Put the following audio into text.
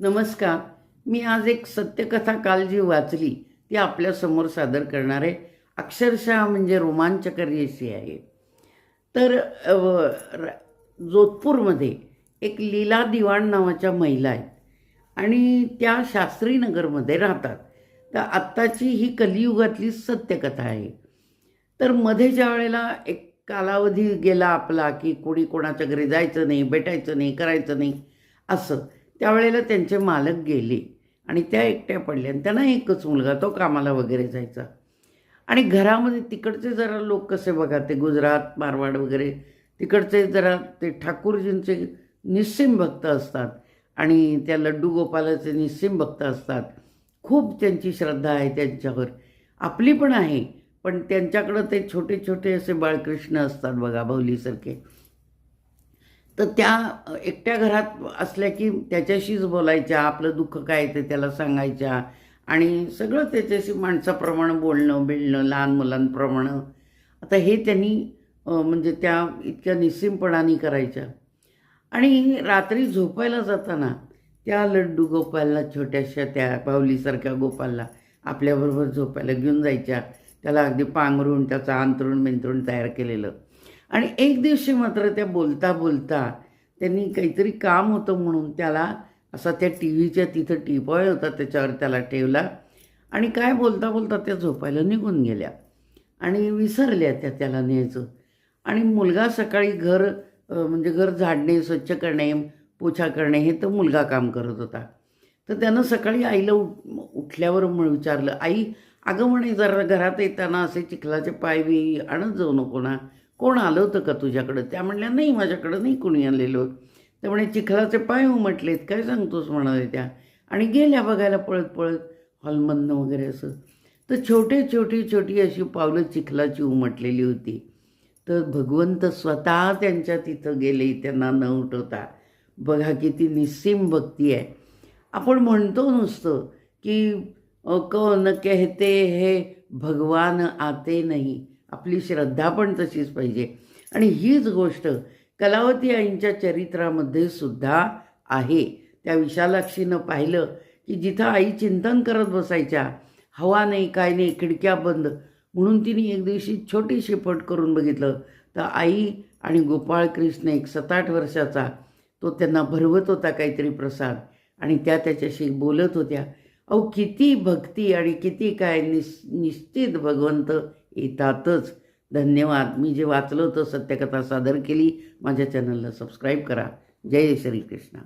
नमस्कार. मी आज एक सत्यकथा काल जी वाचली ती आपल्यासमोर सादर करणार आहे. अक्षरशः म्हणजे रोमांचकारी अशी आहे. तर जोधपूरमध्ये एक लीला दिवाण नावाच्या महिला आहेत आणि त्या शास्त्रीनगरमध्ये राहतात. तर आत्ताची ही कलियुगातली सत्यकथा आहे. तर मध्ये ज्या वेळेला एक कालावधी गेला आपला, की कोणी कोणाच्या घरी जायचं नाही, भेटायचं नाही, करायचं नाही असं. त्यावेळेला त्यांचे मालक गेले आणि त्या एकट्या पडल्या आणि त्यांना एकच मुलगा, तो कामाला वगैरे जायचा. आणि घरामध्ये तिकडचे जरा लोक कसे बघा, ते गुजरात, मारवाड वगैरे तिकडचे जरा ते ठाकूरजींचे निस्सीम भक्त असतात आणि त्या लड्डू गोपालाचे निस्सीम भक्त असतात. खूप त्यांची श्रद्धा आहे त्यांच्यावर. आपली पण आहे, पण त्यांच्याकडं ते छोटे छोटे असे बाळकृष्ण असतात बघा, बाहुलीसारखे. तर त्या एकट्या घरात असल्या की त्याच्याशीच बोलायच्या, आपलं दुःख काय ते त्याला सांगायच्या आणि सगळं त्याच्याशी माणसाप्रमाणे बोलणं बिलणं, लहान मुलांप्रमाणे. आता हे त्यांनी म्हणजे त्या इतक्या निस्सीमपणाने करायच्या. आणि रात्री झोपायला जाताना त्या लड्डू गोपालला, छोट्याशा त्या बाहुलीसारख्या गोपालला आपल्याबरोबर झोपायला घेऊन जायच्या. त्याला अगदी पांघरून त्याचं अंथरूण बिंथरूण तयार केलेलं. आणि एक दिवशी मात्र त्या बोलता बोलता त्यांनी काहीतरी काम होतं म्हणून त्याला असा त्या टी व्हीच्या तिथं टीपॉय होता त्याच्यावर त्याला ठेवला आणि काय बोलता बोलता त्या झोपायला निघून गेल्या आणि विसरल्या त्याला न्यायचं. आणि मुलगा सकाळी म्हणजे घर झाडणे, स्वच्छ करणे, पोछा करणे हे तर मुलगा काम करत होता. तर त्यानं सकाळी आईला उठल्यावर विचारलं, आई अगं म्हणे जरा घरात येताना असे चिखलाचे पाय बी आणत जाऊ नको ना, कोण आलं होतं का तुझ्याकडं? त्या म्हणल्या, नाही माझ्याकडं नाही कोणी आलेलं. तर म्हणे चिखलाचे पाय उमटलेत, काय सांगतोस म्हणाले त्या. आणि गेल्या बघायला पळत पळत हॉलमधनं वगैरे असं. तर छोटी अशी पावलं चिखलाची उमटलेली होती. तर भगवंत स्वतः त्यांच्या तिथं गेले त्यांना न उठवता. बघा किती निस्सीम भक्ती आहे. आपण म्हणतो नुसतं की कौन कहते है भगवान आते नहीं. आपली श्रद्धा पण तशीच पाहिजे. आणि हीच गोष्ट कलावती आईंच्या चरित्रामध्ये सुद्धा आहे. त्या विशालाक्षीनं पाहिलं की जिथं आई चिंतन करत बसायच्या, हवा नाही काय नाही, खिडक्या बंद, म्हणून तिने एक दिवशी छोटीशी पट करून बघितलं तर आई आणि गोपाळ कृष्ण एक 7-8 वर्षाचा, तो त्यांना भरवत होता काहीतरी प्रसाद आणि त्या त्याच्याशी बोलत होत्या. अहो किती भक्ती आणि किती काय, निश्चित भगवंत येतातच. धन्यवाद. मी जे वाचलं होतं सत्यकथा सादर केली. माझ्या चॅनलला सबस्क्राईब करा. जय श्रीकृष्ण.